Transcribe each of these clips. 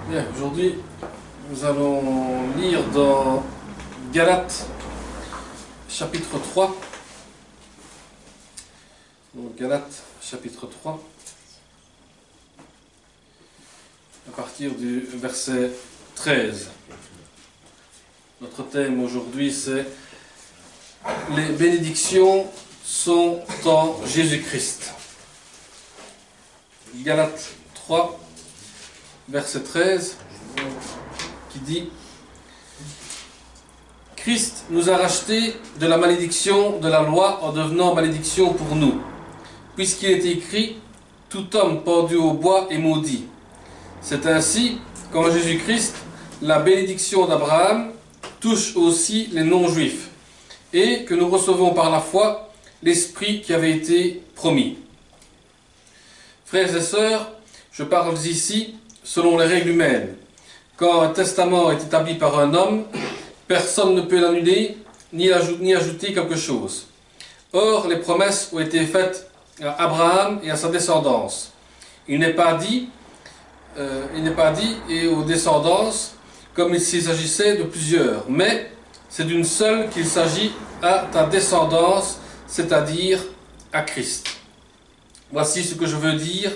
Bien, aujourd'hui, nous allons lire dans Galates, chapitre 3. Donc, Galates, chapitre 3, à partir du verset 13. Notre thème aujourd'hui, c'est « Les bénédictions sont en Jésus-Christ ». Galates 3, verset 13, qui dit « Christ nous a rachetés de la malédiction de la loi en devenant malédiction pour nous, puisqu'il est écrit « Tout homme pendu au bois est maudit ». C'est ainsi qu'en Jésus-Christ, la bénédiction d'Abraham touche aussi les non-juifs, et que nous recevons par la foi l'Esprit qui avait été promis. Frères et sœurs, je parle ici selon les règles humaines. Quand un testament est établi par un homme, personne ne peut l'annuler ni ajouter quelque chose. Or, les promesses ont été faites à Abraham et à sa descendance. Il n'est pas dit et aux descendances comme s'il s'agissait de plusieurs, mais c'est d'une seule qu'il s'agit, à ta descendance, c'est-à-dire à Christ. Voici ce que je veux dire.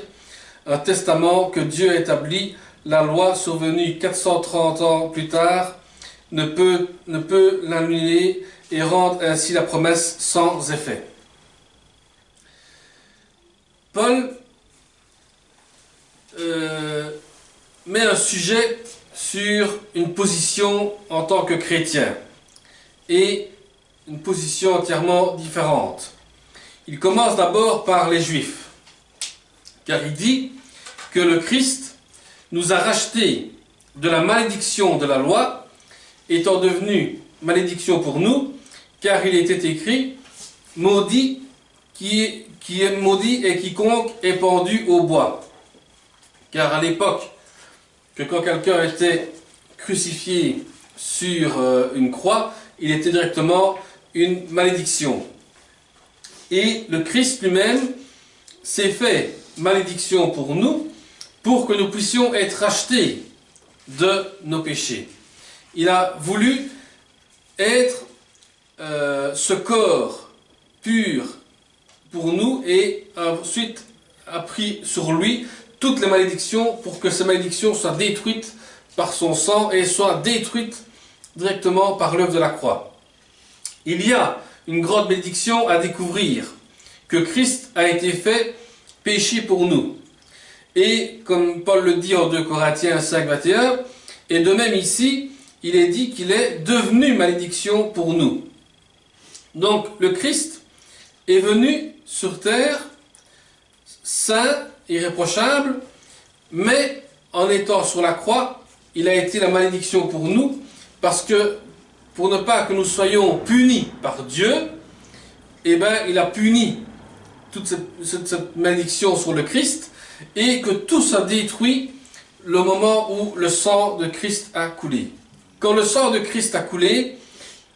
Un testament que Dieu a établi, la loi survenue 430 ans plus tard, ne peut l'annuler et rendre ainsi la promesse sans effet. Paul met un sujet sur une position en tant que chrétien, et une position entièrement différente. Il commence d'abord par les Juifs, car il dit que le Christ nous a rachetés de la malédiction de la loi, étant devenu malédiction pour nous, car il était écrit « Maudit qui est maudit et quiconque est pendu au bois ». Car à l'époque, que quand quelqu'un était crucifié sur une croix, il était directement une malédiction. Et le Christ lui-même s'est fait malédiction pour nous, pour que nous puissions être rachetés de nos péchés. Il a voulu être ce corps pur pour nous, et ensuite a pris sur lui toutes les malédictions pour que ces malédictions soient détruites par son sang et soient détruites directement par l'œuvre de la croix. Il y a une grande bénédiction à découvrir, que Christ a été fait péché pour nous. Et comme Paul le dit en 2 Corinthiens 5, 21, et de même ici, il est dit qu'il est devenu malédiction pour nous. Donc le Christ est venu sur terre, saint, irréprochable, mais en étant sur la croix, il a été la malédiction pour nous, parce que pour ne pas que nous soyons punis par Dieu, eh bien, il a puni toute cette malédiction sur le Christ, et que tout soit détruit le moment où le sang de Christ a coulé. Quand le sang de Christ a coulé,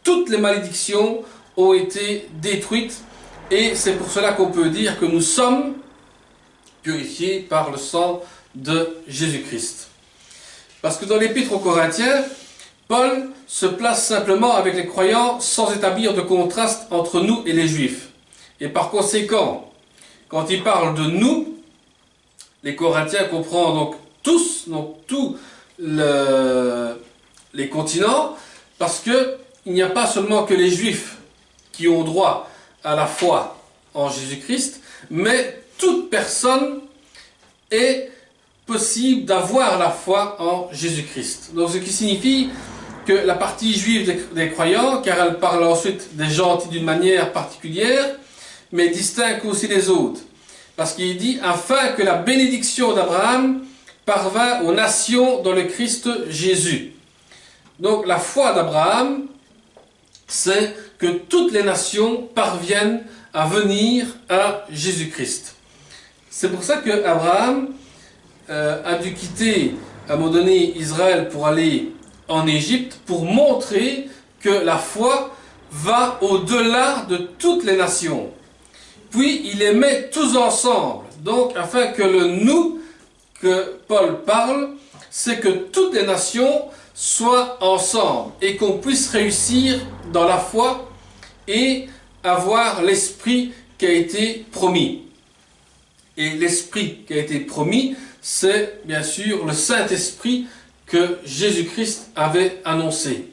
toutes les malédictions ont été détruites, et c'est pour cela qu'on peut dire que nous sommes purifiés par le sang de Jésus-Christ. Parce que dans l'Épître aux Corinthiens, Paul se place simplement avec les croyants sans établir de contraste entre nous et les Juifs. Et par conséquent, quand il parle de nous, les Corinthiens comprennent donc tous les continents, parce qu'il n'y a pas seulement que les Juifs qui ont droit à la foi en Jésus-Christ, mais toute personne est possible d'avoir la foi en Jésus-Christ. Donc ce qui signifie que la partie juive des croyants, car elle parle ensuite des gentils d'une manière particulière, mais distingue aussi les autres. Parce qu'il dit, afin que la bénédiction d'Abraham parvint aux nations dans le Christ Jésus. Donc la foi d'Abraham, c'est que toutes les nations parviennent à venir à Jésus-Christ. C'est pour ça que Abraham a dû quitter à un moment donné Israël pour aller en Égypte, pour montrer que la foi va au-delà de toutes les nations. Puis il les met tous ensemble, donc afin que le « nous » que Paul parle, c'est que toutes les nations soient ensemble et qu'on puisse réussir dans la foi et avoir l'esprit qui a été promis. Et l'esprit qui a été promis, c'est bien sûr le Saint-Esprit que Jésus-Christ avait annoncé.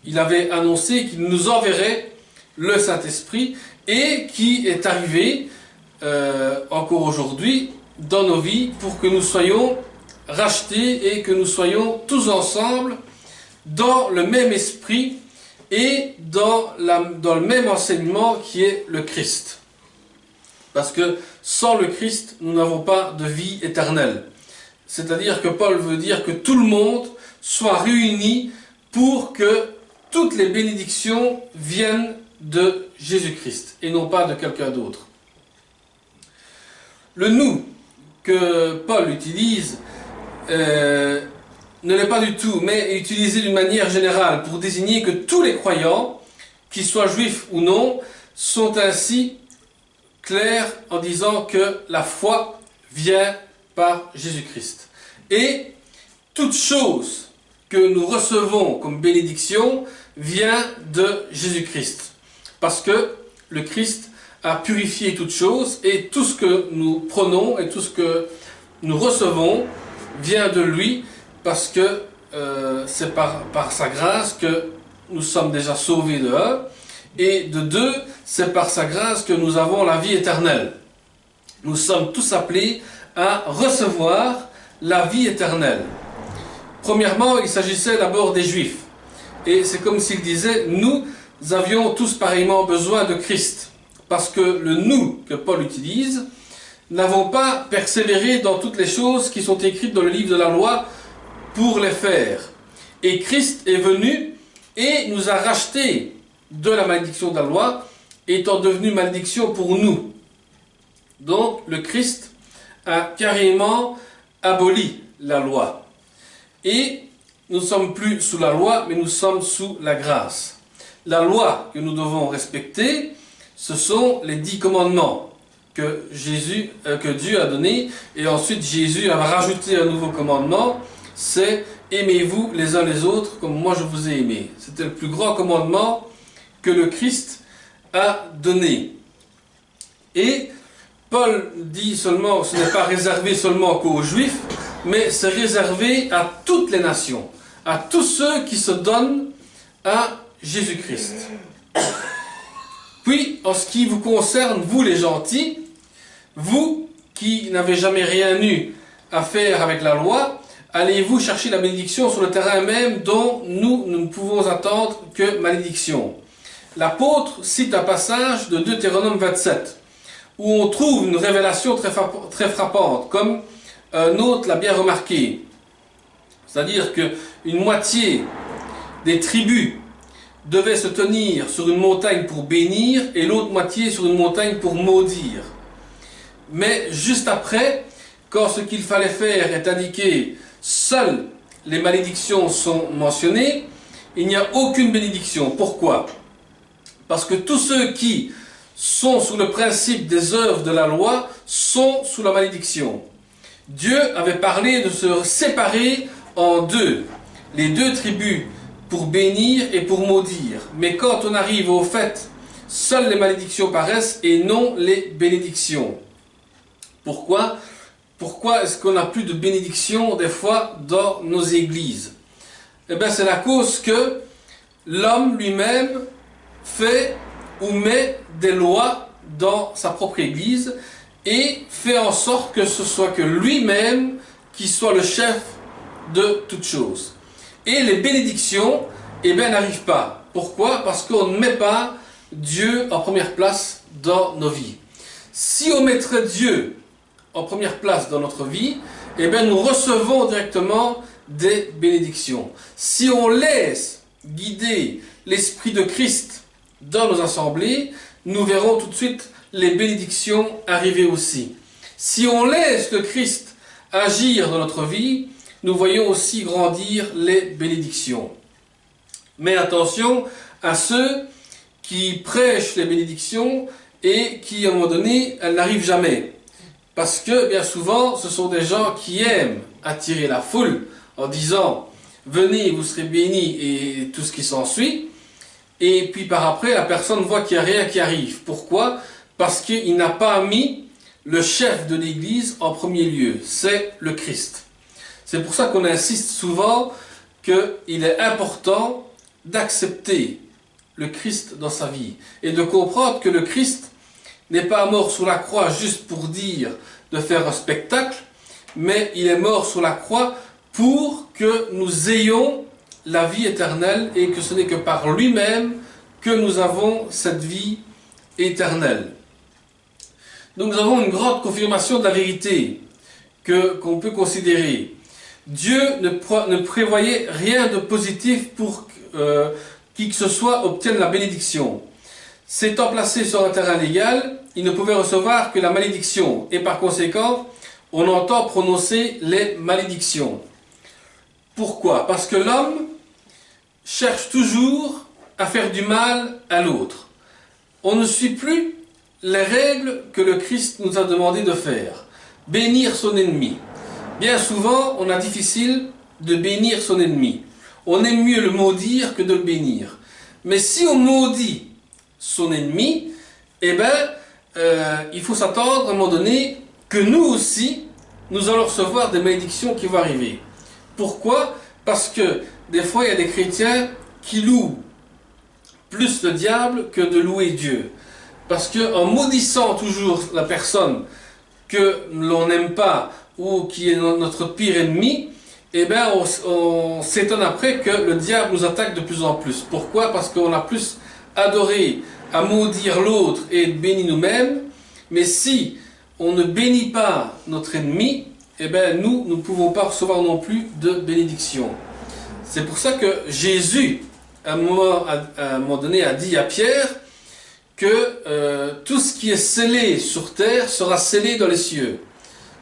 Il avait annoncé qu'il nous enverrait le Saint-Esprit et qui est arrivé encore aujourd'hui dans nos vies pour que nous soyons rachetés et que nous soyons tous ensemble dans le même esprit et dans le même enseignement qui est le Christ. Parce que sans le Christ, nous n'avons pas de vie éternelle. C'est-à-dire que Paul veut dire que tout le monde soit réuni pour que toutes les bénédictions viennent de Jésus-Christ et non pas de quelqu'un d'autre. Le « nous » que Paul utilise ne l'est pas du tout, mais est utilisé d'une manière générale pour désigner que tous les croyants, qu'ils soient juifs ou non, sont ainsi clairs en disant que la foi vient par Jésus-Christ. Et toute chose que nous recevons comme bénédiction vient de Jésus-Christ. Parce que le Christ a purifié toutes choses et tout ce que nous prenons et tout ce que nous recevons vient de lui parce que c'est par sa grâce que nous sommes déjà sauvés de un et de deux, c'est par sa grâce que nous avons la vie éternelle. Nous sommes tous appelés à recevoir la vie éternelle. Premièrement, il s'agissait d'abord des Juifs. Et c'est comme s'il disait, nous avions tous pareillement besoin de Christ. Parce que le « nous » que Paul utilise, n'avons pas persévéré dans toutes les choses qui sont écrites dans le livre de la loi pour les faire. Et Christ est venu et nous a rachetés de la malédiction de la loi, étant devenu malédiction pour nous. Donc le Christ a carrément aboli la loi. Et nous ne sommes plus sous la loi, mais nous sommes sous la grâce. La loi que nous devons respecter, ce sont les 10 commandements que Dieu a donnés. Et ensuite Jésus a rajouté un nouveau commandement, c'est « Aimez-vous les uns les autres comme moi je vous ai aimé ». C'était le plus grand commandement que le Christ a donné. Et Paul dit seulement, ce n'est pas réservé seulement qu'aux Juifs, mais c'est réservé à toutes les nations, à tous ceux qui se donnent à Jésus-Christ. Puis, en ce qui vous concerne, vous les gentils, vous qui n'avez jamais rien eu à faire avec la loi, allez-vous chercher la bénédiction sur le terrain même dont nous ne pouvons attendre que malédiction. L'apôtre cite un passage de Deutéronome 27, où on trouve une révélation très frappante, comme un autre l'a bien remarqué. C'est-à-dire qu'une moitié des tribus devaient se tenir sur une montagne pour bénir et l'autre moitié sur une montagne pour maudire. Mais juste après, quand ce qu'il fallait faire est indiqué, seules les malédictions sont mentionnées, il n'y a aucune bénédiction. Pourquoi ? Parce que tous ceux qui sont sous le principe des œuvres de la loi sont sous la malédiction. Dieu avait parlé de se séparer en deux, les deux tribus pour bénir et pour maudire. Mais quand on arrive au fait, seules les malédictions paraissent et non les bénédictions. Pourquoi ? Pourquoi est-ce qu'on n'a plus de bénédictions des fois dans nos églises? Eh bien c'est la cause que l'homme lui-même fait ou met des lois dans sa propre église et fait en sorte que ce soit que lui-même qui soit le chef de toutes choses. Et les bénédictions, eh bien, n'arrivent pas. Pourquoi? Parce qu'on ne met pas Dieu en première place dans nos vies. Si on mettrait Dieu en première place dans notre vie, eh bien, nous recevons directement des bénédictions. Si on laisse guider l'Esprit de Christ dans nos assemblées, nous verrons tout de suite les bénédictions arriver aussi. Si on laisse le Christ agir dans notre vie, nous voyons aussi grandir les bénédictions. Mais attention à ceux qui prêchent les bénédictions et qui, à un moment donné, elles n'arrivent jamais. Parce que bien souvent, ce sont des gens qui aiment attirer la foule en disant « Venez, vous serez bénis » et tout ce qui s'ensuit. Et puis par après, la personne voit qu'il n'y a rien qui arrive. Pourquoi? Parce qu'il n'a pas mis le chef de l'Église en premier lieu. C'est le Christ. C'est pour ça qu'on insiste souvent qu'il est important d'accepter le Christ dans sa vie. Et de comprendre que le Christ n'est pas mort sur la croix juste pour dire de faire un spectacle, mais il est mort sur la croix pour que nous ayons la vie éternelle et que ce n'est que par lui-même que nous avons cette vie éternelle. Donc nous avons une grande confirmation de la vérité qu'on peut considérer. Dieu ne prévoyait rien de positif pour qui que ce soit obtienne la bénédiction. S'étant placé sur un terrain légal, il ne pouvait recevoir que la malédiction, et par conséquent, on entend prononcer les malédictions. Pourquoi? Parce que l'homme cherche toujours à faire du mal à l'autre. On ne suit plus les règles que le Christ nous a demandé de faire. Bénir son ennemi. Bien souvent, on a difficile de bénir son ennemi. On aime mieux le maudire que de le bénir. Mais si on maudit son ennemi, eh bien, il faut s'attendre à un moment donné que nous aussi, nous allons recevoir des malédictions qui vont arriver. Pourquoi? Parce que des fois, il y a des chrétiens qui louent plus le diable que de louer Dieu. Parce qu'en maudissant toujours la personne que l'on n'aime pas ou qui est notre pire ennemi, eh bien, on s'étonne après que le diable nous attaque de plus en plus. Pourquoi? Parce qu'on a plus adoré à maudire l'autre et béni nous-mêmes. Mais si on ne bénit pas notre ennemi, eh bien, nous ne pouvons pas recevoir non plus de bénédiction. C'est pour ça que Jésus, à un moment donné, a dit à Pierre que tout ce qui est scellé sur terre sera scellé dans les cieux.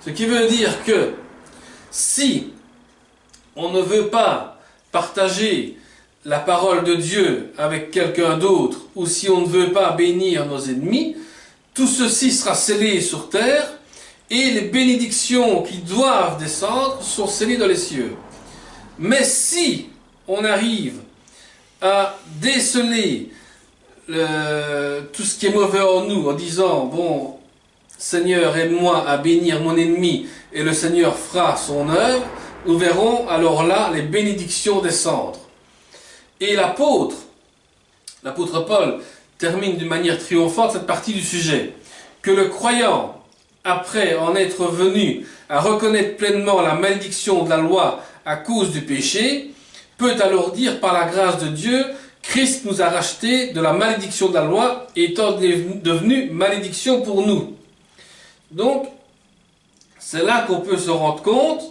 Ce qui veut dire que si on ne veut pas partager la parole de Dieu avec quelqu'un d'autre, ou si on ne veut pas bénir nos ennemis, tout ceci sera scellé sur terre, et les bénédictions qui doivent descendre sont scellées dans les cieux. Mais si on arrive à déceler tout ce qui est mauvais en nous, en disant, bon, Seigneur, aide-moi à bénir mon ennemi, et le Seigneur fera son œuvre, nous verrons alors là les bénédictions descendre. Et l'apôtre Paul, termine d'une manière triomphante cette partie du sujet. Que le croyant, après en être venu à reconnaître pleinement la malédiction de la loi à cause du péché, peut alors dire par la grâce de Dieu, Christ nous a rachetés de la malédiction de la loi, étant devenu malédiction pour nous. Donc, c'est là qu'on peut se rendre compte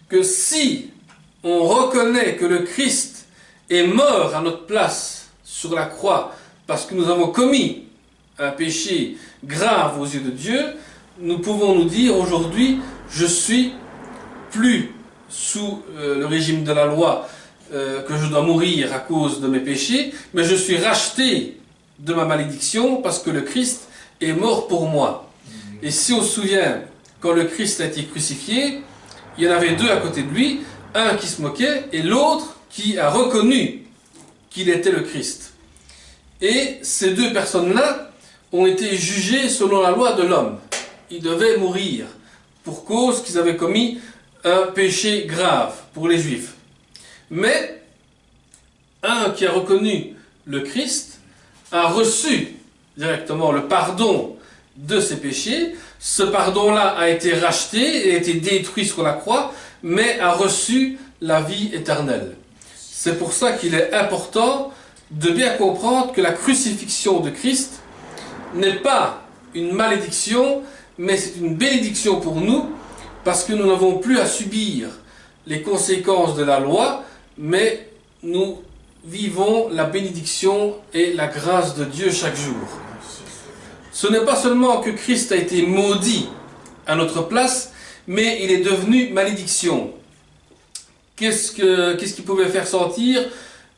que si on reconnaît que le Christ est mort à notre place sur la croix, parce que nous avons commis un péché grave aux yeux de Dieu, nous pouvons nous dire aujourd'hui, je suis plus sous le régime de la loi, que je dois mourir à cause de mes péchés, mais je suis racheté de ma malédiction parce que le Christ est mort pour moi. Et si on se souvient, quand le Christ a été crucifié, il y en avait deux à côté de lui, un qui se moquait et l'autre qui a reconnu qu'il était le Christ. Et ces deux personnes-là ont été jugées selon la loi de l'homme. Ils devaient mourir pour cause qu'ils avaient commis un péché grave pour les Juifs. Mais un qui a reconnu le Christ a reçu directement le pardon de ses péchés. Ce pardon-là a été racheté et a été détruit sur la croix, mais a reçu la vie éternelle. C'est pour ça qu'il est important de bien comprendre que la crucifixion de Christ n'est pas une malédiction, mais c'est une bénédiction pour nous, parce que nous n'avons plus à subir les conséquences de la loi, mais nous vivons la bénédiction et la grâce de Dieu chaque jour. Ce n'est pas seulement que Christ a été maudit à notre place, mais il est devenu malédiction. Qu'est-ce qui pouvait faire sentir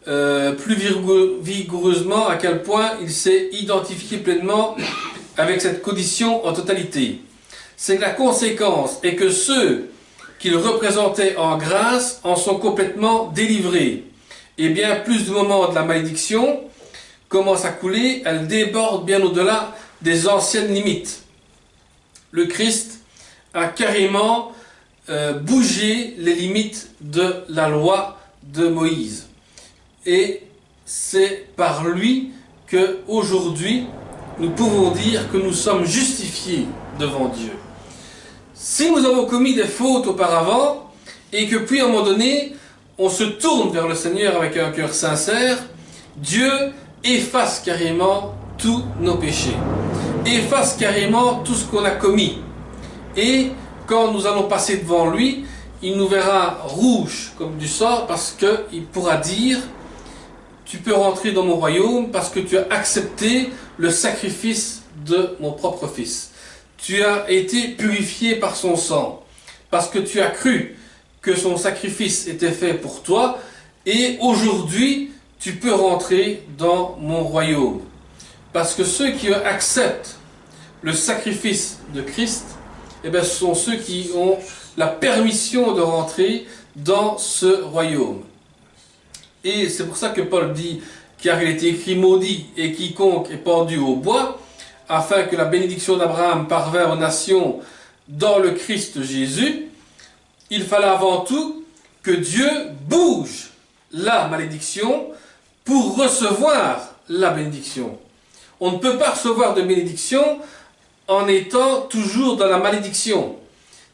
plus vigoureusement à quel point il s'est identifié pleinement avec cette condition en totalité? c'est que la conséquence est que ceux qu'il représentait en grâce en sont complètement délivrés. Et bien plus du moment de la malédiction commence à couler, elle déborde bien au-delà des anciennes limites. Le Christ a carrément bougé les limites de la loi de Moïse. Et c'est par lui qu'aujourd'hui, nous pouvons dire que nous sommes justifiés devant Dieu. Si nous avons commis des fautes auparavant, et que puis à un moment donné, on se tourne vers le Seigneur avec un cœur sincère, Dieu efface carrément tous nos péchés, efface carrément tout ce qu'on a commis. Et quand nous allons passer devant lui, il nous verra rouge comme du sang, parce qu'il pourra dire: tu peux rentrer dans mon royaume parce que tu as accepté le sacrifice de mon propre fils. Tu as été purifié par son sang, parce que tu as cru que son sacrifice était fait pour toi, et aujourd'hui, tu peux rentrer dans mon royaume. Parce que ceux qui acceptent le sacrifice de Christ, eh bien, ce sont ceux qui ont la permission de rentrer dans ce royaume. Et c'est pour ça que Paul dit, car il était écrit: maudit et quiconque est pendu au bois, afin que la bénédiction d'Abraham parvint aux nations dans le Christ Jésus. Il fallait avant tout que Dieu bouge la malédiction pour recevoir la bénédiction. On ne peut pas recevoir de bénédiction en étant toujours dans la malédiction.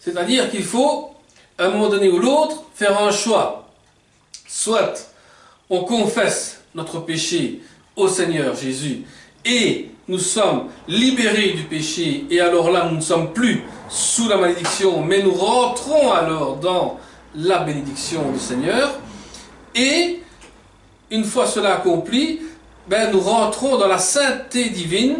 C'est-à-dire qu'il faut, à un moment donné ou l'autre, faire un choix. Soit on confesse notre péché au Seigneur Jésus et nous sommes libérés du péché, et alors là nous ne sommes plus sous la malédiction, mais nous rentrons alors dans la bénédiction du Seigneur, et une fois cela accompli, nous rentrons dans la sainteté divine.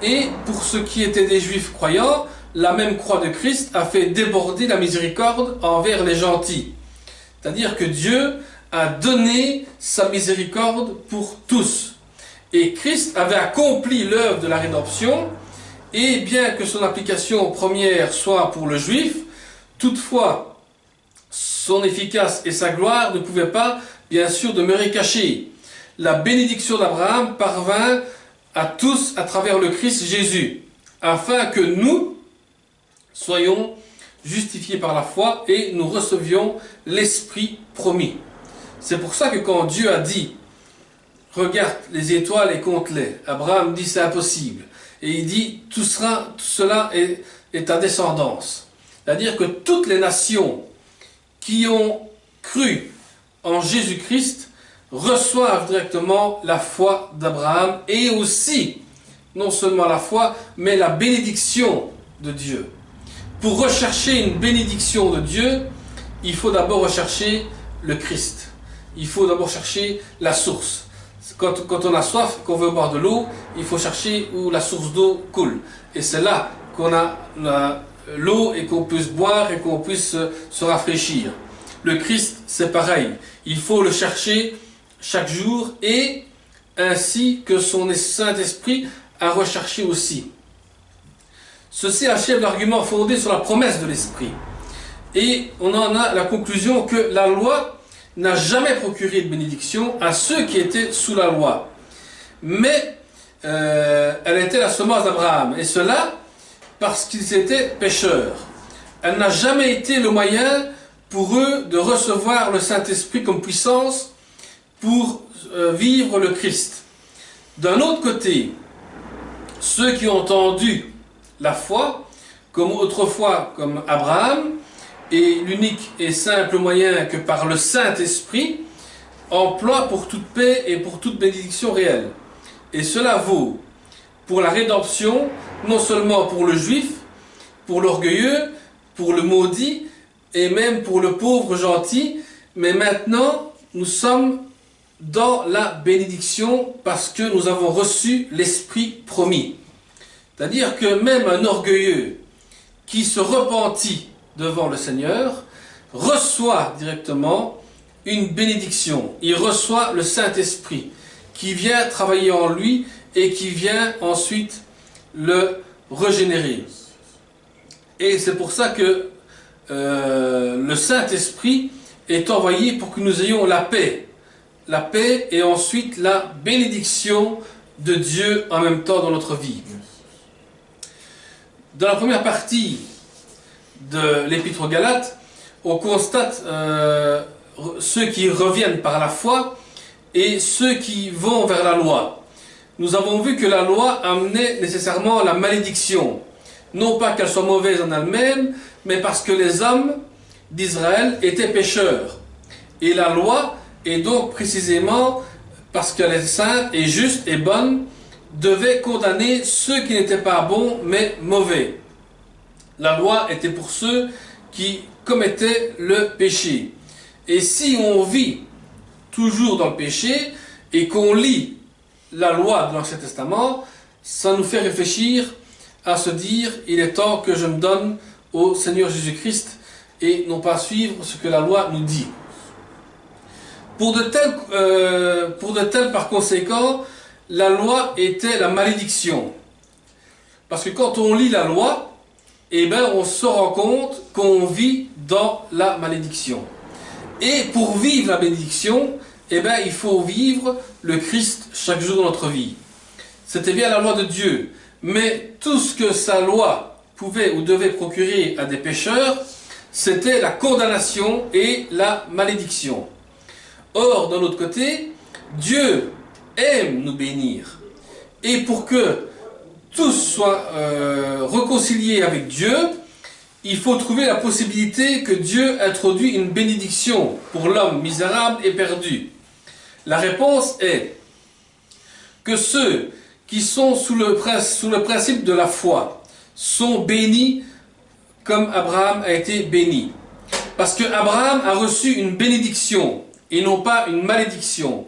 Et pour ceux qui étaient des Juifs croyants, la même croix de Christ a fait déborder la miséricorde envers les gentils. C'est-à-dire que Dieu a donné sa miséricorde pour tous. Et Christ avait accompli l'œuvre de la rédemption, et bien que son application première soit pour le Juif, toutefois, son efficace et sa gloire ne pouvaient pas, bien sûr, demeurer cachés. La bénédiction d'Abraham parvint à tous à travers le Christ Jésus, afin que nous soyons justifiés par la foi et nous recevions l'Esprit promis. C'est pour ça que quand Dieu a dit: regarde les étoiles et compte-les, Abraham dit: c'est impossible. Et il dit: tout cela est ta descendance. C'est-à-dire que toutes les nations qui ont cru en Jésus-Christ reçoivent directement la foi d'Abraham, et aussi, non seulement la foi, mais la bénédiction de Dieu. Pour rechercher une bénédiction de Dieu, il faut d'abord rechercher le Christ. Il faut d'abord chercher la source. Quand on a soif, qu'on veut boire de l'eau, il faut chercher où la source d'eau coule. Et c'est là qu'on a l'eau, et qu'on puisse boire et qu'on puisse se rafraîchir. Le Christ, c'est pareil. Il faut le chercher chaque jour, et ainsi que son Saint-Esprit a recherché aussi. Ceci achève l'argument fondé sur la promesse de l'Esprit. Et on en a la conclusion que la loi n'a jamais procuré de bénédiction à ceux qui étaient sous la loi. Mais elle était la semence d'Abraham, et cela parce qu'ils étaient pécheurs. Elle n'a jamais été le moyen pour eux de recevoir le Saint-Esprit comme puissance pour vivre le Christ. D'un autre côté, ceux qui ont entendu la foi, comme autrefois comme Abraham, et l'unique et simple moyen que par le Saint-Esprit, emploient pour toute paix et pour toute bénédiction réelle. Et cela vaut pour la rédemption, non seulement pour le juif, pour l'orgueilleux, pour le maudit, et même pour le pauvre gentil, mais maintenant nous sommes dans la bénédiction parce que nous avons reçu l'Esprit promis. C'est-à-dire que même un orgueilleux qui se repentit devant le Seigneur reçoit directement une bénédiction. Il reçoit le Saint-Esprit qui vient travailler en lui et qui vient ensuite le régénérer. Et c'est pour ça que le Saint-Esprit est envoyé pour que nous ayons la paix. La paix et ensuite la bénédiction de Dieu en même temps dans notre vie. Dans la première partie de l'Épître aux Galates, on constate ceux qui reviennent par la foi et ceux qui vont vers la loi. Nous avons vu que la loi amenait nécessairement la malédiction. Non pas qu'elle soit mauvaise en elle-même, mais parce que les hommes d'Israël étaient pécheurs. Et la loi est donc précisément, parce qu'elle est sainte et juste et bonne, devait condamner ceux qui n'étaient pas bons, mais mauvais. La loi était pour ceux qui commettaient le péché. Et si on vit toujours dans le péché et qu'on lit la loi de l'Ancien Testament, ça nous fait réfléchir à se dire, il est temps que je me donne au Seigneur Jésus-Christ et non pas suivre ce que la loi nous dit. Pour de tels, par conséquent, la loi était la malédiction. Parce que quand on lit la loi, eh bien, on se rend compte qu'on vit dans la malédiction. Et pour vivre la bénédiction, eh bien, il faut vivre le Christ chaque jour dans notre vie. C'était bien la loi de Dieu. Mais tout ce que sa loi pouvait ou devait procurer à des pécheurs, c'était la condamnation et la malédiction. Or, d'un autre côté, Dieu aime nous bénir. Et pour que tous soient réconciliés avec Dieu, il faut trouver la possibilité que Dieu introduit une bénédiction pour l'homme misérable et perdu. La réponse est que ceux qui sont sous le principe de la foi sont bénis comme Abraham a été béni. Parce que Abraham a reçu une bénédiction et non pas une malédiction.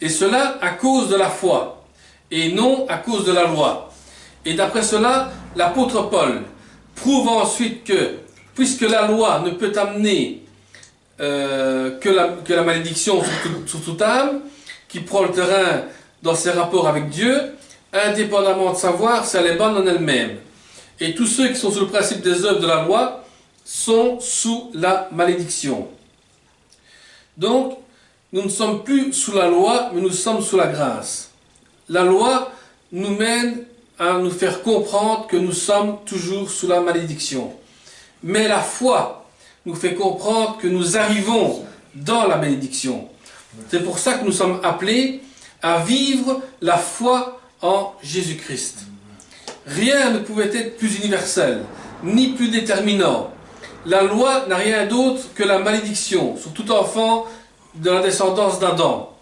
Et cela à cause de la foi et non à cause de la loi. Et d'après cela, l'apôtre Paul prouve ensuite que, puisque la loi ne peut amener que la malédiction sur toute âme, qui prend le terrain dans ses rapports avec Dieu, indépendamment de savoir si elle est bonne en elle-même. Et tous ceux qui sont sous le principe des œuvres de la loi sont sous la malédiction. Donc, nous ne sommes plus sous la loi, mais nous sommes sous la grâce. La loi nous mène à nous faire comprendre que nous sommes toujours sous la malédiction. Mais la foi nous fait comprendre que nous arrivons dans la bénédiction. C'est pour ça que nous sommes appelés à vivre la foi en Jésus-Christ. Rien ne pouvait être plus universel, ni plus déterminant. La loi n'a rien d'autre que la malédiction sur tout enfant de la descendance d'Adam,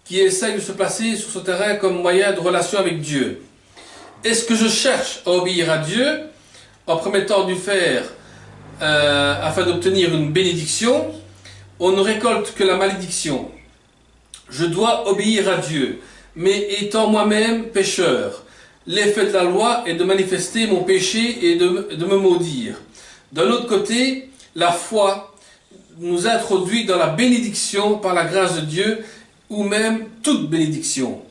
qui essaye de se placer sur ce terrain comme moyen de relation avec Dieu. Est-ce que je cherche à obéir à Dieu en promettant de faire afin d'obtenir une bénédiction? On ne récolte que la malédiction. Je dois obéir à Dieu, mais étant moi-même pécheur, l'effet de la loi est de manifester mon péché et de me maudire. D'un autre côté, la foi nous introduit dans la bénédiction par la grâce de Dieu, ou même toute bénédiction.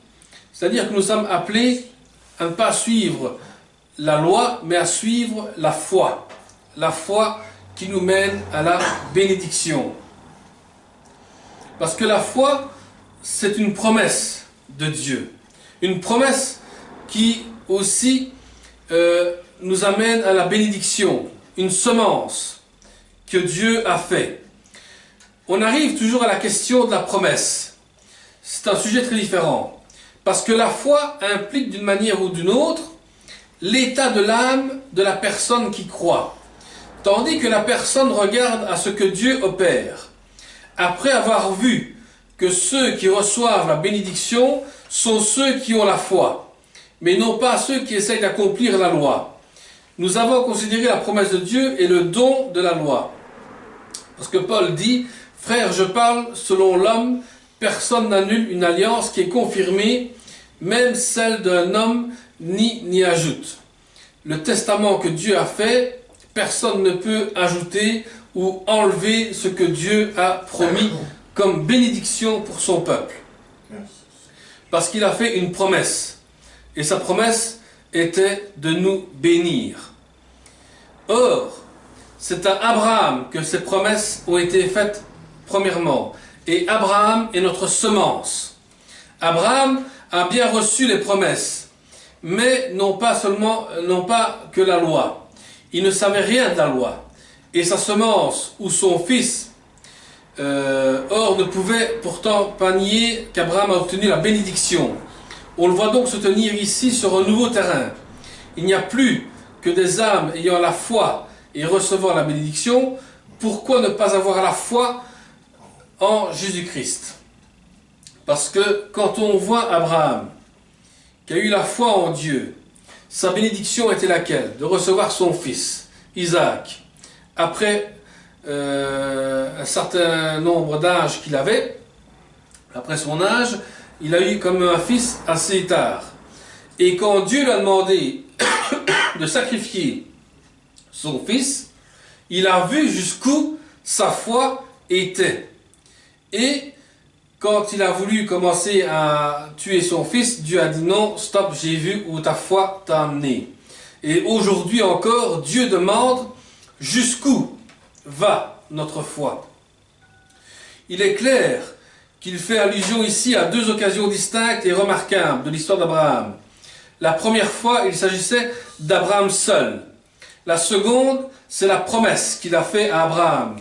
C'est-à-dire que nous sommes appelés à ne pas suivre la loi, mais à suivre la foi. La foi qui nous mène à la bénédiction. Parce que la foi, c'est une promesse de Dieu. Une promesse qui aussi nous amène à la bénédiction. Une semence que Dieu a fait. On arrive toujours à la question de la promesse. C'est un sujet très différent. Parce que la foi implique d'une manière ou d'une autre l'état de l'âme de la personne qui croit. Tandis que la personne regarde à ce que Dieu opère. Après avoir vu que ceux qui reçoivent la bénédiction sont ceux qui ont la foi, mais non pas ceux qui essayent d'accomplir la loi. Nous avons considéré la promesse de Dieu et le don de la loi. Parce que Paul dit, « Frères, je parle selon l'homme, personne n'annule une alliance qui est confirmée, même celle d'un homme n'y ajoute. Le testament que Dieu a fait, personne ne peut ajouter ou enlever ce que Dieu a promis comme bénédiction pour son peuple. Parce qu'il a fait une promesse. Et sa promesse était de nous bénir. Or, c'est à Abraham que ces promesses ont été faites premièrement. Et Abraham est notre semence. Abraham a bien reçu les promesses, mais non pas que la loi. Il ne savait rien de la loi. Et sa semence ou son fils, ne pouvait pourtant pas nier qu'Abraham a obtenu la bénédiction. On le voit donc se tenir ici sur un nouveau terrain. Il n'y a plus que des âmes ayant la foi et recevant la bénédiction. Pourquoi ne pas avoir la foi en Jésus-Christ? Parce que quand on voit Abraham, qui a eu la foi en Dieu, sa bénédiction était laquelle? De recevoir son fils, Isaac. Après un certain nombre d'âges qu'il avait, après son âge, il a eu comme un fils assez tard. Et quand Dieu lui a demandé de sacrifier son fils, il a vu jusqu'où sa foi était. Et quand il a voulu commencer à tuer son fils, Dieu a dit non, stop, j'ai vu où ta foi t'a amené. Et aujourd'hui encore, Dieu demande jusqu'où va notre foi. Il est clair qu'il fait allusion ici à deux occasions distinctes et remarquables de l'histoire d'Abraham. La première fois, il s'agissait d'Abraham seul. La seconde, c'est la promesse qu'il a faite à Abraham,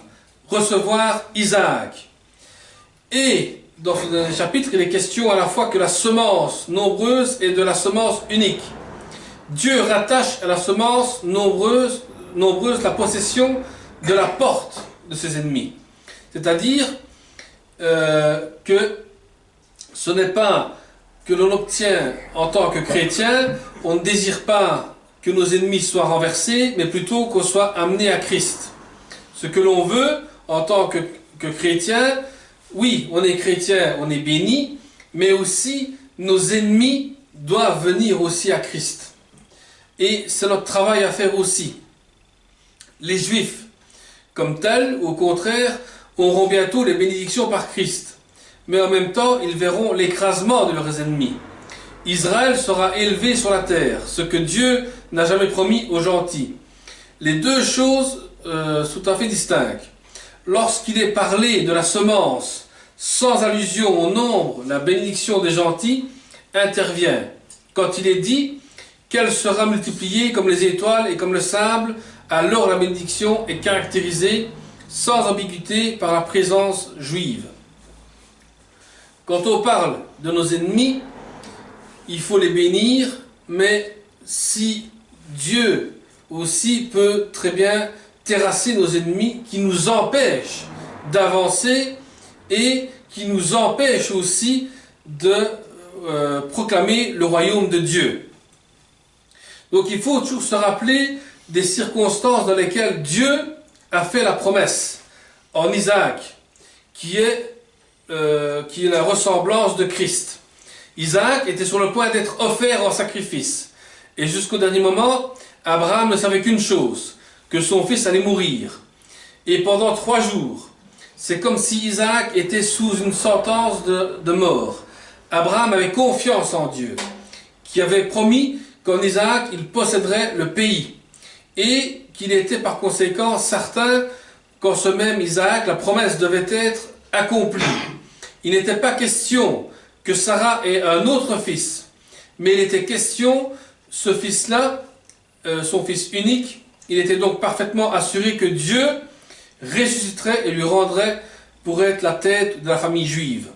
recevoir Isaac. Et dans ce chapitre, il est question à la fois que la semence nombreuse et de la semence unique. Dieu rattache à la semence nombreuse la possession de la porte de ses ennemis. C'est-à-dire que ce n'est pas que l'on obtient en tant que chrétien, on ne désire pas que nos ennemis soient renversés, mais plutôt qu'on soit amené à Christ. Ce que l'on veut en tant que chrétien, oui, on est chrétien, on est béni, mais aussi nos ennemis doivent venir aussi à Christ. Et c'est notre travail à faire aussi. Les Juifs, comme tels, au contraire, auront bientôt les bénédictions par Christ. Mais en même temps, ils verront l'écrasement de leurs ennemis. Israël sera élevé sur la terre, ce que Dieu n'a jamais promis aux gentils. Les deux choses sont tout à fait distinctes. Lorsqu'il est parlé de la semence, sans allusion au nombre, la bénédiction des gentils intervient. Quand il est dit qu'elle sera multipliée comme les étoiles et comme le sable, alors la bénédiction est caractérisée sans ambiguïté par la présence juive. Quand on parle de nos ennemis, il faut les bénir, mais si Dieu aussi peut très bien terrasser nos ennemis qui nous empêchent d'avancer et qui nous empêchent aussi de proclamer le royaume de Dieu. Donc il faut toujours se rappeler des circonstances dans lesquelles Dieu a fait la promesse en Isaac, qui est la ressemblance de Christ. Isaac était sur le point d'être offert en sacrifice. Et jusqu'au dernier moment, Abraham ne savait qu'une chose, que son fils allait mourir. Et pendant 3 jours, c'est comme si Isaac était sous une sentence de mort. Abraham avait confiance en Dieu, qui avait promis qu'en Isaac, il posséderait le pays. Et qu'il était par conséquent certain qu'en ce même Isaac, la promesse devait être accomplie. Il n'était pas question que Sarah ait un autre fils, mais il était question, ce fils-là, son fils unique, il était donc parfaitement assuré que Dieu ressusciterait et lui rendrait pour être la tête de la famille juive.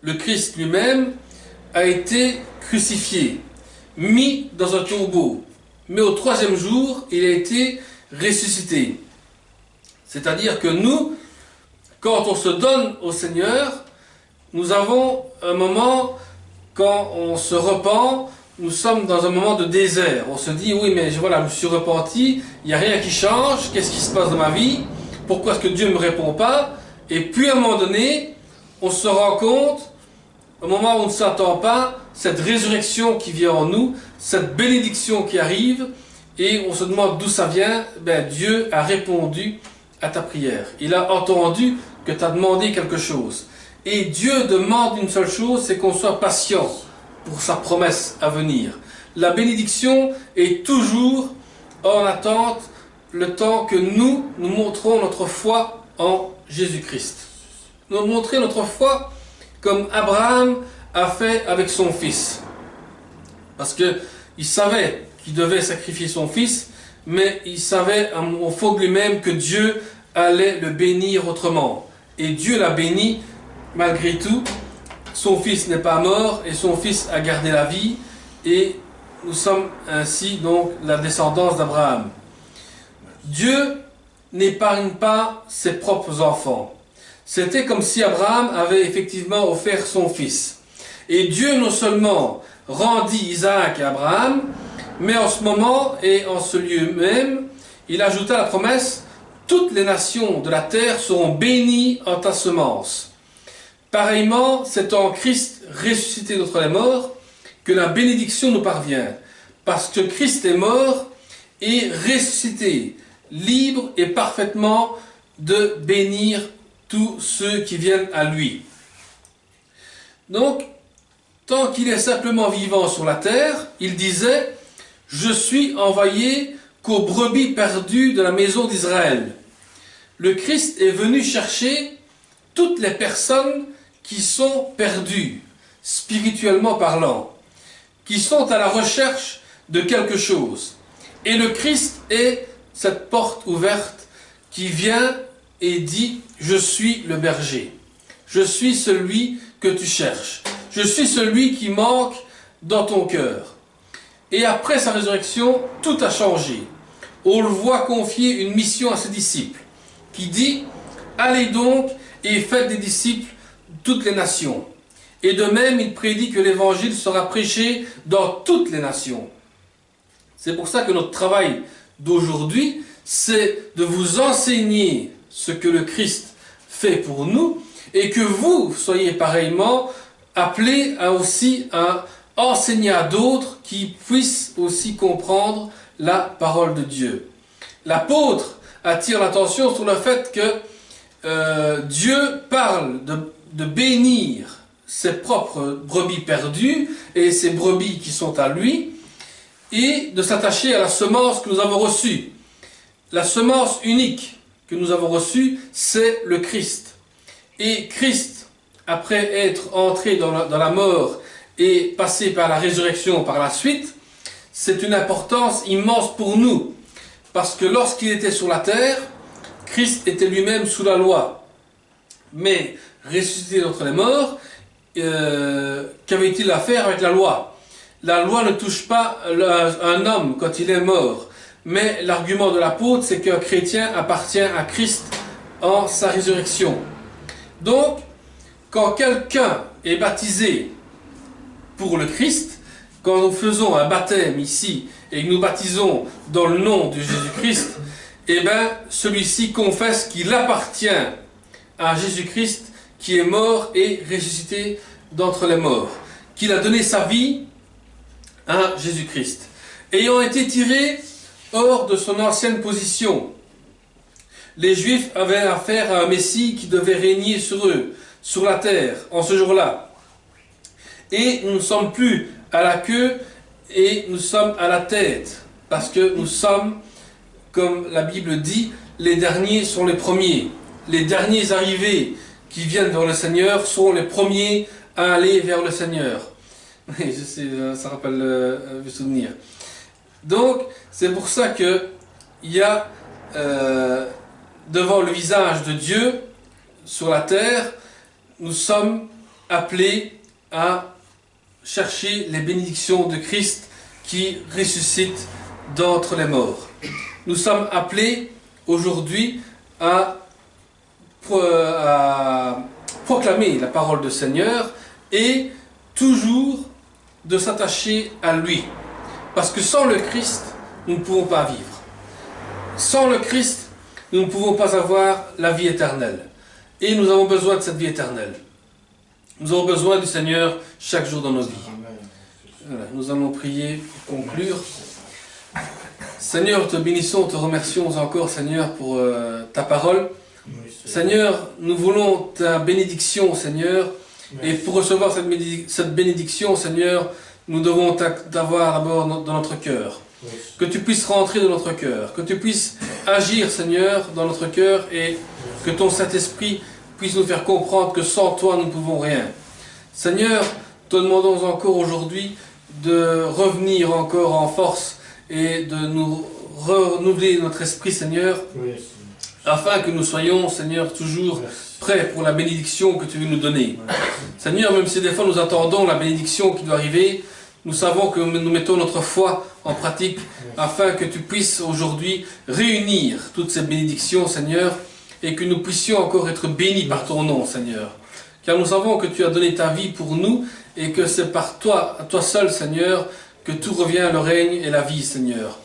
Le Christ lui-même a été crucifié, mis dans un tombeau, mais au 3e jour, il a été ressuscité. C'est-à-dire que nous, quand on se donne au Seigneur, nous avons un moment, quand on se repent, nous sommes dans un moment de désert. On se dit, oui, mais voilà, je me suis repenti, il n'y a rien qui change, qu'est-ce qui se passe dans ma vie? Pourquoi est-ce que Dieu ne me répond pas? Et puis à un moment donné, on se rend compte, au moment où on ne s'attend pas, cette résurrection qui vient en nous, cette bénédiction qui arrive, et on se demande d'où ça vient. Ben, Dieu a répondu à ta prière. Il a entendu que tu as demandé quelque chose. Et Dieu demande une seule chose, c'est qu'on soit patient pour sa promesse à venir. La bénédiction est toujours en attente le temps que nous montrons notre foi en Jésus-Christ. Nous montrer notre foi comme Abraham a fait avec son fils. Parce qu'il savait qu'il devait sacrifier son fils, mais il savait au fond de lui-même que Dieu allait le bénir autrement. Et Dieu l'a béni malgré tout. Son fils n'est pas mort et son fils a gardé la vie. Et nous sommes ainsi donc la descendance d'Abraham. Dieu n'épargne pas ses propres enfants. C'était comme si Abraham avait effectivement offert son fils. Et Dieu non seulement rendit Isaac à Abraham, mais en ce moment et en ce lieu même, il ajouta la promesse: toutes les nations de la terre seront bénies en ta semence. Pareillement, c'est en Christ ressuscité d'entre les morts que la bénédiction nous parvient, parce que Christ est mort et ressuscité, libre et parfaitement de bénir tous ceux qui viennent à lui. Donc, tant qu'il est simplement vivant sur la terre, il disait: je suis envoyé qu'aux brebis perdues de la maison d'Israël. Le Christ est venu chercher toutes les personnes qui sont perdues, spirituellement parlant, qui sont à la recherche de quelque chose. Et le Christ est cette porte ouverte qui vient et dit: je suis le berger, je suis celui que tu cherches, je suis celui qui manque dans ton cœur. Et après sa résurrection, tout a changé. On le voit confier une mission à ses disciples, qui dit: allez donc et faites des disciples toutes les nations. Et de même, il prédit que l'évangile sera prêché dans toutes les nations. C'est pour ça que notre travail d'aujourd'hui, c'est de vous enseigner ce que le Christ fait pour nous, et que vous soyez pareillement appelés à enseigner à d'autres qui puissent aussi comprendre la parole de Dieu. L'apôtre attire l'attention sur le fait que Dieu parle de bénir ses propres brebis perdues et ses brebis qui sont à lui, et de s'attacher à la semence que nous avons reçue. La semence unique que nous avons reçue, c'est le Christ. Et Christ, après être entré dans la mort et passé par la résurrection par la suite, c'est une importance immense pour nous. Parce que lorsqu'il était sur la terre, Christ était lui-même sous la loi. Mais ressuscité d'entre les morts, qu'avait-il à faire avec la loi? La loi ne touche pas un homme quand il est mort. Mais l'argument de l'apôtre, c'est qu'un chrétien appartient à Christ en sa résurrection. Donc, quand quelqu'un est baptisé pour le Christ, quand nous faisons un baptême ici et que nous baptisons dans le nom de Jésus-Christ, eh bien, celui-ci confesse qu'il appartient à Jésus-Christ qui est mort et ressuscité d'entre les morts, qu'il a donné sa vie à Jésus-Christ. Ayant été tiré hors de son ancienne position, les Juifs avaient affaire à un Messie qui devait régner sur eux, sur la terre, en ce jour-là. Et nous ne sommes plus à la queue et nous sommes à la tête, parce que nous sommes, comme la Bible dit, les derniers sont les premiers. Les derniers arrivés qui viennent vers le Seigneur sont les premiers à aller vers le Seigneur. Oui, je sais, ça rappelle le souvenir. Donc, c'est pour ça qu'il y a devant le visage de Dieu sur la terre, nous sommes appelés à chercher les bénédictions de Christ qui ressuscite d'entre les morts. Nous sommes appelés aujourd'hui à proclamer la parole du Seigneur et toujours de s'attacher à lui. Parce que sans le Christ, nous ne pouvons pas vivre. Sans le Christ, nous ne pouvons pas avoir la vie éternelle. Et nous avons besoin de cette vie éternelle. Nous avons besoin du Seigneur chaque jour dans nos vies. Voilà, nous allons prier pour conclure. Seigneur, te bénissons, te remercions encore, Seigneur, pour ta parole. Seigneur, nous voulons ta bénédiction, Seigneur. Et pour recevoir cette bénédiction, Seigneur, nous devons t'avoir d'abord dans notre cœur. Que tu puisses rentrer dans notre cœur, que tu puisses agir, Seigneur, dans notre cœur et que ton Saint-Esprit puisse nous faire comprendre que sans toi, nous ne pouvons rien. Seigneur, te demandons encore aujourd'hui de revenir encore en force et de nous renouveler notre esprit, Seigneur, afin que nous soyons, Seigneur, toujours prêts pour la bénédiction que tu veux nous donner. Seigneur, même si des fois nous attendons la bénédiction qui doit arriver, nous savons que nous mettons notre foi en pratique afin que tu puisses aujourd'hui réunir toutes ces bénédictions, Seigneur, et que nous puissions encore être bénis par ton nom, Seigneur. Car nous savons que tu as donné ta vie pour nous et que c'est par toi, toi seul, Seigneur, que tout revient, le règne et la vie, Seigneur.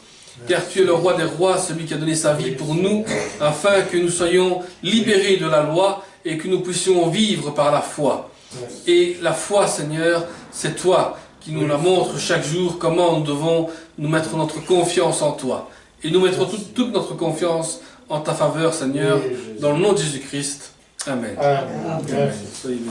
Car tu es le roi des rois, celui qui a donné sa vie pour nous, afin que nous soyons libérés de la loi et que nous puissions vivre par la foi. Et la foi, Seigneur, c'est toi qui nous la montre chaque jour, comment nous devons nous mettre notre confiance en toi. Et nous mettrons toute notre confiance en ta faveur, Seigneur, dans le nom de Jésus-Christ. Amen. Amen. Soyez bénis.